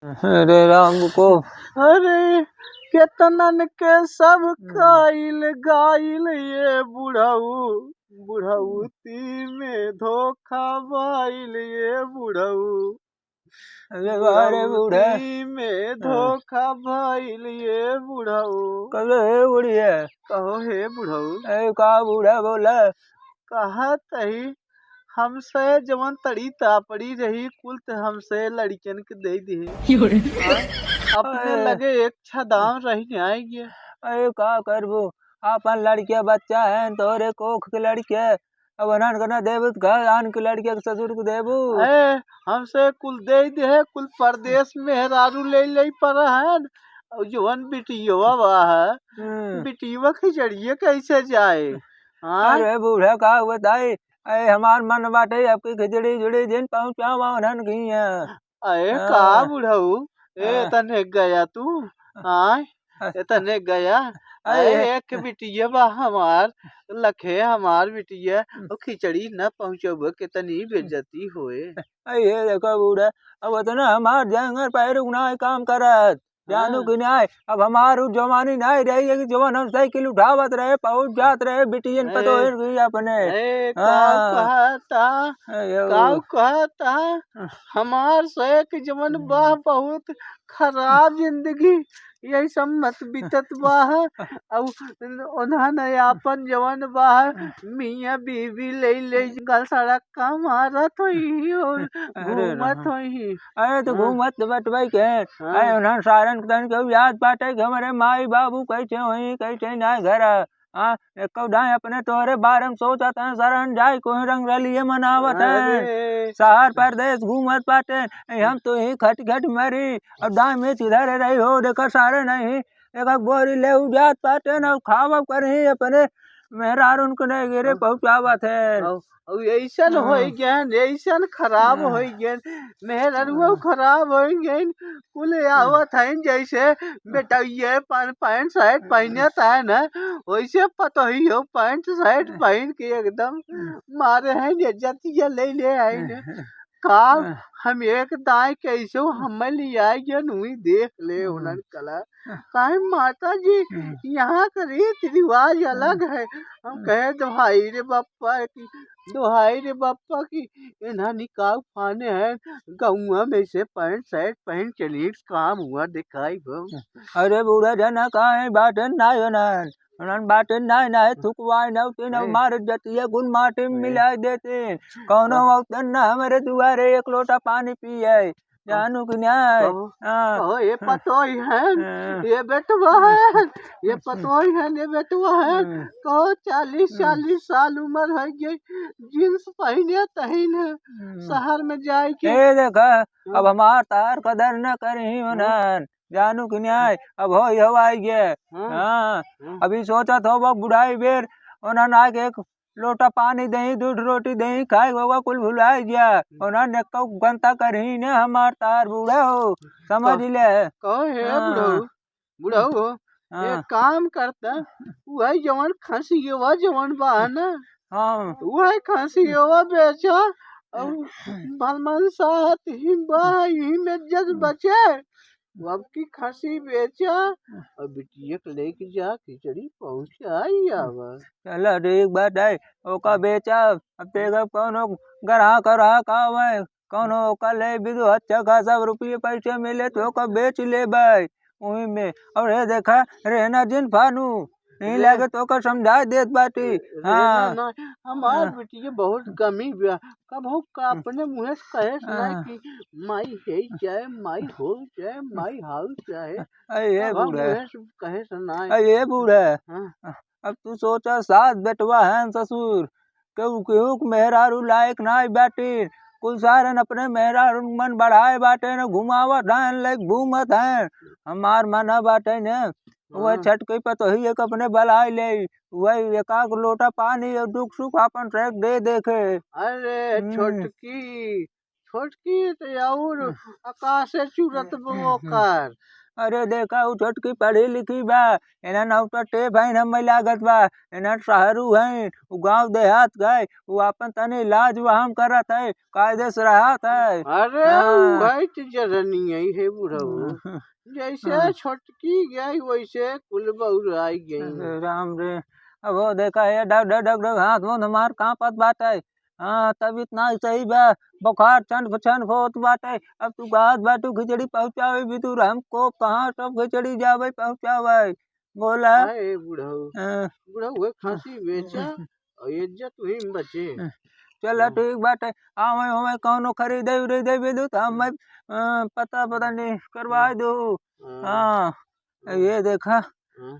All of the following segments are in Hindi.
अरे राम को अरे केतनन के सब काइल गाइल ये बुढ़ऊ बुढ़ऊती में धोखा बाइल ये बुढ़ऊ अरे बारे बूढ़े बुढ़ऊती में धोखा बाइल ये बुढ़ऊ। कहो हे बुढ़िया कहो हे बुढ़ऊ ए का बूढ़ा बोला कहा तही हमसे जवन तड़ी तापड़ी रही कुल ते हमसे लड़कियन के दे दी अपने लगे एक छदाम रही न्याय गया। अरे का करबो अपन लड़किया बच्चा है तोरे कोख के लड़के अब अनन करना देबू घर आन के लड़के के ससुर को देबू हमसे कुल दे कुल परदेश मेहरारू ले पर है और जवन बिटिया बा है बिटिया खिचड़िए कैसे जाए। अरे बूढ़ा का बताई अरे हमार मन बाटे आपकी खिचड़ी जुड़ी दिन पहुँचावा उन्हन की है। अरे का बुढ़ऊ ए तने गया तू आय तने गया अरे एक बिटिया बा हमार लखे हमार बिटिया और खिचड़ी न पहुँचब कितनी बेइज्जती होए। ये देखो बूढ़ा अब तो ना हमार जंगर पैर ना काम करत जानू कि नहीं अब हमारू जवानी नहीं रही है कि जवान हम साइकिल उठावत रहे पहुंच जात रहे बिटियन पतो अपने कहता हमार से कि जवन बाह बहुत खराब जिंदगी यही सब मत बीतत बाह उन्होंने अपन जवन बाह मियाँ बीवी ले गल सड़क का मारत होई और घूमत होई। अरे तो घूमत बटवाई के अरे उन्होंने सारन तन के याद बाटे कि हमारे माई बाबू कैसे होई कैसे ना घर एक डाय अपने तोहरे बारे में सोचत है शरण जाए कोई रंग रलिए मनावत है शहर परदेश घूमत बाटे हम तो ही खट खट मरी और दाई में चिधर रही हो देखो सारे नहीं एक बोरी ले जात पाटे न खावा करही अपने मेहरार उनको नहीं गिरे पहुँचावत है ऐसन हो गया ऐसन खराब हो गया मेहररुआ खराब हो गए कुल आवत है जैसे बेटा ये पैंट शर्ट पहनत है न वैसे पता ही हो पैंट शर्ट पहन के एकदम मारे हैं इज्जतिया ले आए न का हम एक दाई कैसे हम लिया नुई देख ले उन्हन कला काहे माता जी यहाँ का रीत रिवाज अलग है। हम कहे दोहाई रे बापा की इन्हा निकाह फाने हैं गौआ में से पैंट शर्ट पहन चलिए काम हुआ दिखाई हो। अरे बूढ़ा जना कहा है बाटन ना उन्हन बाटे ना थुकवाए न उते न मार जतिया गुल माटी में मिला देते कौनो वक्तन न हमारे दुआरे एक लोटा पानी पिए जानू कि नहीं ये पतोई है ये बेटवा है ये पतोई है ये बेटवा है तो 40 साल उम्र है गई जींस पहने तहीन शहर में जाए के देखा अब हमार तार कदर न करी उन्हन जानू कि नहीं अब हो हवाई गे अभी सोचा था वो बुढ़ाई बेर उन्होंने आके एक लोटा पानी दही दूध रोटी दही खाए होगा कुल भुलाई गया उन्होंने गंता करही ने हमार तार बूढ़ा हो समझ ले बुढ़ऊ एक काम करता वही जवन खसी हुआ जवन बहाना वही खसी हुआ बेचा बलमन साथ ही बाही में जज बचे अब की खसी बेचा और बिटिया लेके जा खिचड़ी पहुँचाई आवा चलो ठीक बात है ओका बेचा अब तेगा कौनो ग्राहक आवे कौनो ओका ले भी तो अच्छा खासा रुपये पैसे मिले तो ओका बेच ले भाई वही में और ये देखा रहना जिन फानू नहीं लगे तो का समझा देत बाटी हमार बेटी बहुत गमी कब हो का अपने मुँह से कहे सुनाई कि माई है चाहे माई हो चाहे माई हाउ चाहे ये बूढ़ा कहे सुनाई ये बूढ़ा अब तू सोचा सास बेटवा है ससुर क्यों मेहरारू लायक ना बाटी कुल सारन अपने मेहरारू मन बढ़ाए बाटे न घुमावत है लाइक घूमत है हमार मन बाटे न वह छठ के पतो ही एक अपने बलाई ले वही एकाक लोटा पानी और दुख सुख अपन ट्रैक दे देखे। अरे छोटकी तो और आकाश से चूरत बोकर अरे देखा उ छोटकी पढ़ी लिखी बा एना नौटा टेप है हमें लागत बा एना शहरू है उ गांव देहात गए उ अपन तनी इलाज वहां करत है कायदे से रहत है। अरे हाँ वही तो जरनी है बुढ़ऊ, जैसे छोटकी गई वैसे कुल बउराई गई। अरे राम रे अब वो देखा है डग डग डग डग हाथ मुंह हमार कांपत बाटे। हाँ तब इतना सही बा बुखार छन छन होत बाटे। अब तू गात बाटू खिचड़ी पहुंचावे भी तू हमको कहाँ सब खिचड़ी जावे पहुंचावे बोला। आए बुढ़ऊ, हाँ, बुढ़ऊ है खांसी बेचा और इज्जत हुई में बचे। चल ठीक बाटे आवे हमें कौनो खरीदे उरीदे भी दू तो हमें पता पता नहीं करवा दू। हाँ ये देखा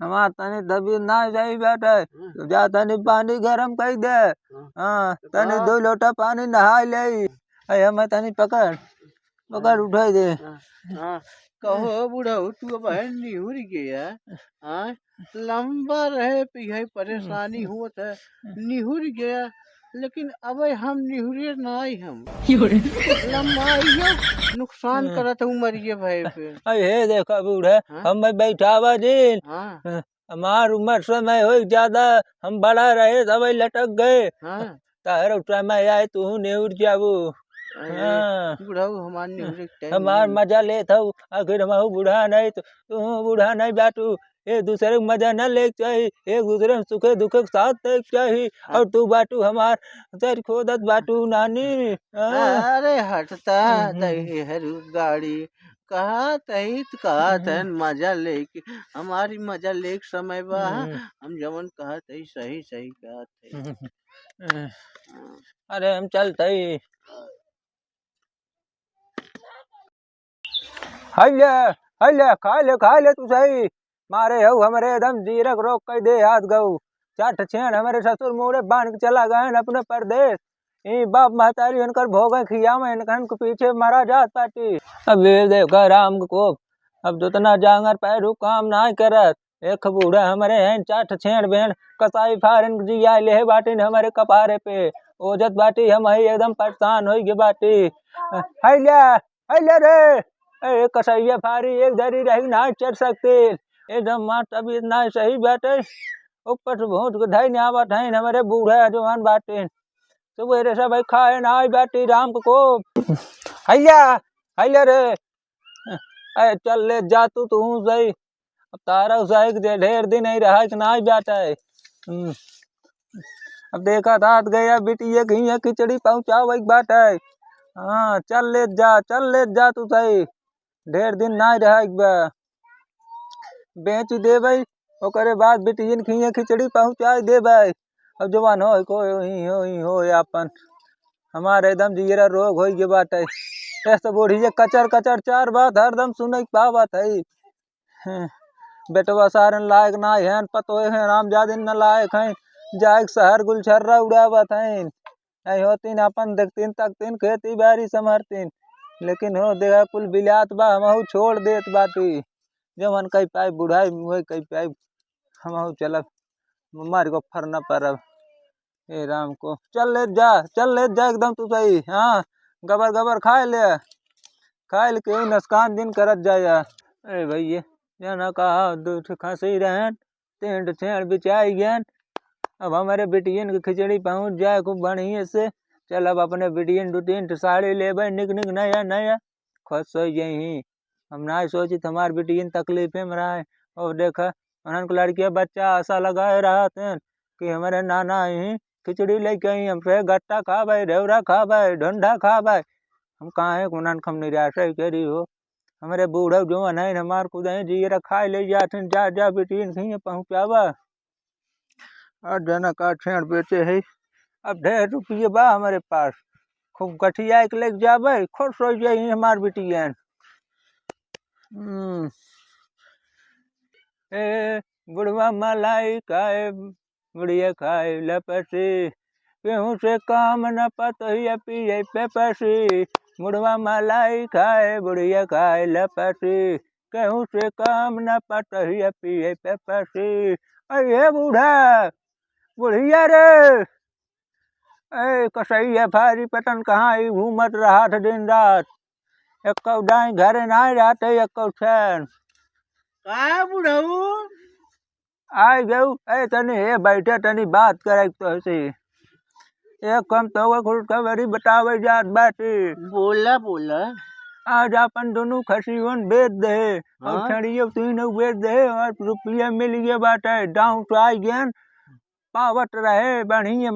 हमार तनी तबीयत ना सही बाटे तो जा तनी पानी गरम कर दे। हाँ तनी 2 लोटा पानी नहा ले अय हमें तनी पकड़ पकड़ उठाई दे। कहो बुढ़ऊ तू अब है निहुर गया, हाँ लंबा रहे पिघई परेशानी होत है निहुर गया, लेकिन अब हम निहुरे नाई हम लंबा नुकसान करत हूँ मरिए भाई पे। अये देखा बूढ़े हम बैठावा दिन हाँ हमार उम्र समय हो ज्यादा हम बड़ा रहे सब लटक गए। हाँ तार समय आए तू नेउर जाबू। अरे बुढ़ऊ हमार निहुरे के टाइम हमार मजा ले था आखिर हम बूढ़ा नहीं तो तू बूढ़ा नहीं बाटू एक दूसरे को मजा न ले चाहिए एक दूसरे में सुखे दुखे के साथ देख चाहिए और तू बाटू हमार सर खोदत बाटू नानी। अरे हटता दही हरू गाड़ी कहा तहित कहा तहन मजा लेके हमारी मजा लेके समय बा हम जवन कहा तही सही सही कहा तही। अरे हम चलते ही हल्ले हल्ले खा ले तू सही मारे हो हमारे एकदम जीरक रोक कर दे हाथ गऊ चाट छेड़ हमारे ससुर मोड़े बांध के चला गए अपने परदेश ई बाप महतारी उनकर भोगे खिया में इनकन के पीछे मारा जात पाटी। अब ये देखा राम को अब जितना जांगर पैरू काम ना करत एक बूढ़ा हमारे हैं चाट छेड़ बेन कसाई फारन जिया ले बाटी हमारे कपारे पे ओजत बाटी हम ही एकदम परेशान हो गए बाटी। हैले हैले रे ए कसैया फारी एक धरी रही ना चढ़ सकते एकदम मार तबीयत ना सही बाटे ऊपर से भूत को धई आवत है हमारे बूढ़े जवान बाटे सुबह सब खाए ना बाटी राम को हैया हैले रे अरे चल ले जा तू सही अब तारा सही ढेर दिन नहीं रहा कि ना बाटा है। अब देखा था गया बिटिया कहीं खिचड़ी पहुंचाओ एक बात है। हाँ चल ले जा तू सही ढेर दिन ना रहा एक बार बेच दे भाई ओकरे बाद बिटियन खिया खिचड़ी पहुंचा दे भाई। अब जवान हो हो अपन हमारे एकदम जीरा रोग हो गए बात है ऐसे बूढ़ी जे कचर कचर चार बात हरदम सुने पावत है। बेटवा सारन लायक ना है पतो है राम जादिन न लायक है जाए शहर गुलछर्रा उड़ावत है होतीन अपन देखतीन तकतीन खेती बाड़ी समरतीन लेकिन हो देखा कुल बिलात बा हम छोड़ देत बाटी जवन कई पाई बुढ़ाई मुहे कई पाई हम चल मार को फरना परब ए राम को चल ले जा एकदम तू सही। हाँ गबर गबर खाए के नसकान दिन करत जाया। अरे भैया जाना कहा दूठ खांसी रहन टेंट छेड़ बिछाई गयन अब हमारे बिटियन की खिचड़ी पहुंच जाए खूब बढ़िया से चल अब अपने बिटियन दो तीन साड़ी ले भाई निक निक नया नया खुश हो यही हम ना सोची हमारे बिटियन तकलीफे में रहा है और देखा उन्होंने लड़कियां बच्चा आशा लगाए रहा थे कि हमारे नाना ही खिचड़ी लेके आई हमसे गट्टा खा भाई रेवड़ा खा भाई ढंडा खा भाई हम कहाँ है उन्होंने हम निराशा ही करी हो हमारे बूढ़ा जो है हमारे खुद जी रखा ले जाते जा बिटियन कहीं पहुँचावा और जना का छेड़ बेचे है अब ढेर रुपये बा हमारे पास खूब गठिया के लेके जाबे खुश हो जाए हमार बिटियन। ए बुढ़वा मलाई खाए बुढ़िया खाए लपसी केहू से काम न पतहिया पिए पेपसी बुढ़वा मलाई खाए बुढ़िया खाए लपसी केहू से काम न पतहिया पिए पेपसी। अरे बूढ़ा बुढ़िया रे ए कसैया फारी पतन कहाँ घूमत रहा था दिन रात एक डाई घरे ना रहते एक छन का बुढ़ऊ आई गऊ ए तनी हे बैठे तनी बात करे तो हसी एक कम तो खुद खबरी बतावे जात बाटी बोला बोला आज अपन दोनों खसीवन बेच दे और हाँ? छड़ियो तीनों बेच दे और रुपया मिल गया बाटे दाम तो आई गया पावत रहे बढ़िया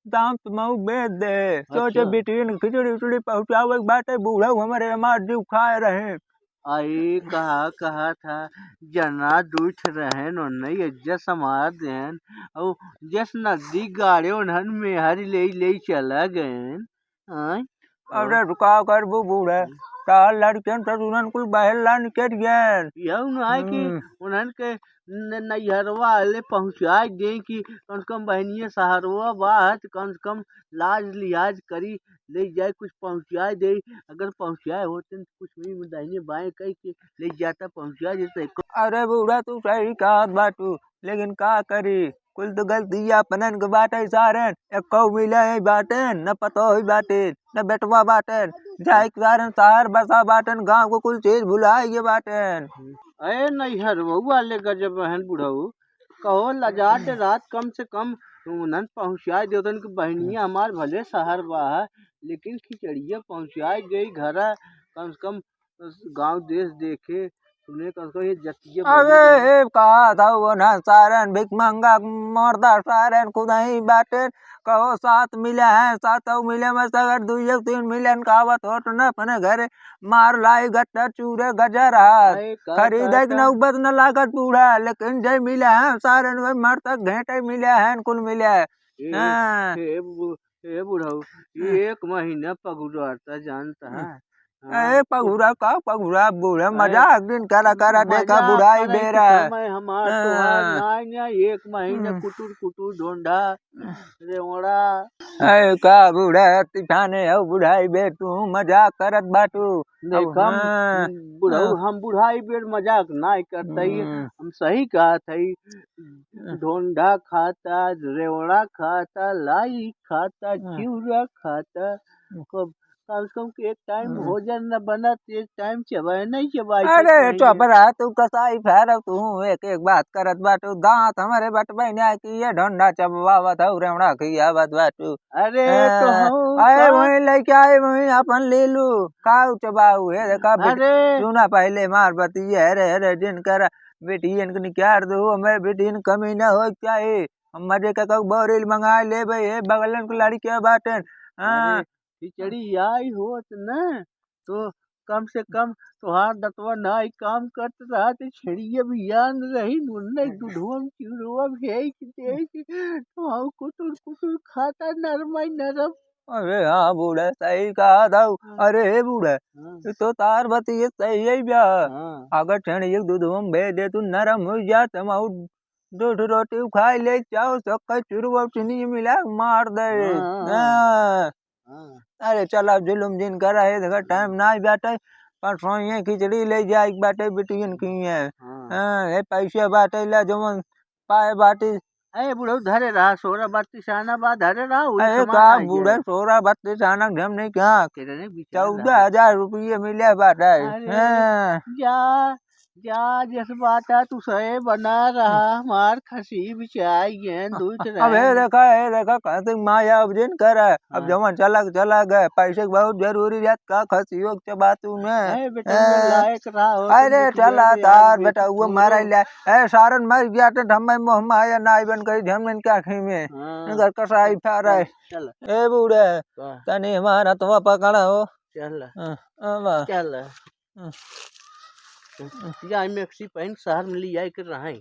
दाम तो मऊ बेच दे सोचे अच्छा। बेटियन खिचड़ी उचड़ी पहुंचावे के बाटे बूढ़ा हमारे हमार जीव खाए रहे आई कहा था जना दूठ रहन नहीं इज्जत समार देन और जस नजदीक गाड़े उन्हन में हरी ले चला गए आई अरे रुका कर वो बूढ़े तार लड़कियन ससुरन कुल बहला निकट गए यह नहीं कि उन्हन के नैहरवा ले पहुँचा दे कि कम से कम बहनिया सहारवा बात कम से कम लाज लिहाज करी ले जाए कुछ पहुँचा दे अगर पहुँचाए होते तो कुछ भी दाहिने बाएं कह के ले जाता पहुँचा देते अरे बूढ़ा तू सही कहा बाटू लेकिन का करी कुल तो गलती अपनन के बाटे सारन एक कौ मिले है बाटन न पतो ही बाटे न बेटवा बाटन जाए के कारण शहर बसा बाटन गांव को कुल चीज भुलाए ये बाटन अरे नैहर वाले गजब बहन बुढ़ऊ कहो लजाट रात कम से कम उन्हन पहुँचा दे कि बहनिया हमार भले शहर बा लेकिन खिचड़िया पहुँचा गई घर कम से कम गांव देश देखे सुने कम से कम ये जतिया अरे कहा था वो ना सारन भिक मंगा मर्दा सारन खुद ही बाटन कहो सात मिले हैं सात मिले में से अगर दुई तीन मिलन कहावत हो तो न अपने घरे मार लाई गट्टा चूरे गजर हाथ खरीदे के नौबत न लागत बूढ़ा लेकिन जय मिले हैं सारन में मर तक घंटे मिले हैं कुल मिले हे बुढ़ऊ ये एक महीना पगुड़ता जानता है ए पगुरा का पगुरा बूढ़े मजाक दिन करा करा देखा बुढ़ाई बेरा हमार तो एक महीना कुटुर कुटुर ढोंढा रेवड़ा ए का बूढ़ा तिठाने हो बुढ़ाई बे तू मजाक करत बाटू देखम बुढ़ऊ हम बुढ़ाई बेर मजाक नहीं करते हम सही कहा थी ढोंढा खाता रेवड़ा खाता लाई खाता चिवड़ा खाता कम से कम एक टाइम भोजन न बना एक टाइम चबाए नहीं चबाए अरे चपरा तू कसाई फेर तू एक एक बात करत बाटू दांत हमारे बटवाई ने की ये ढोंडा चबावत हो रेवड़ा खियावत बाटू अरे अरे वही लेके आए वही अपन ले लू खाऊ चबाऊ है देखा सुना पहले मार बती अरे अरे जिन कर बेटियन को निकाल दो हमारे बेटियन कमी न हो क्या है हम मजे का बोरिल मंगा ले भाई बगलन को लड़की बाटन हाँ खिचड़ी आई होत न तो कम से कम तुहार दतवा नाई काम करत रहा तो छड़िया भी यान रही नुन्ने दूधवा चिड़वा भेज दे तो कुटुर कुटुर खाता नरमाई नरम अरे हाँ बूढ़ा सही कहा था अरे बूढ़ा तो तार बती सही है ब्या अगर छड़िया दूध में भेज दे तू नरम हो जात हम दूध रोटी खाई ले चाहो सब चुरवा चुनी मिला मार दे अरे चल अब जुलुम जिन कर रहे देखा टाइम ना बैठे परसों ये खिचड़ी ले जाए बाटे बिटियन की है पैसे बाटे ला जो पाए बाटे अरे बुढ़ऊ धरे रहा सोरा बत्ती साना बा धरे रहा अरे का बूढ़े सोरा बत्ती साना हम नहीं क्या 14,000 रुपये मिले बाटे जा जा जिस बात है तू सही बना रहा हमार खसी बिछाई दूध अब देखा कहते माया अब जिन कर अब जमा चला गए पैसे की बहुत जरूरी है का खसियो के बातू में अरे चला तार बेटा वो मारा ले ए सारन मर गया तो हम मोह माया नाई बन गई झमन क्या खी में घर कसाई फा रहे ए बूढ़े तनी हमारा तो पकड़ा हो चल जा मैक्सी पैंट शहर में ले जाए कर रहा है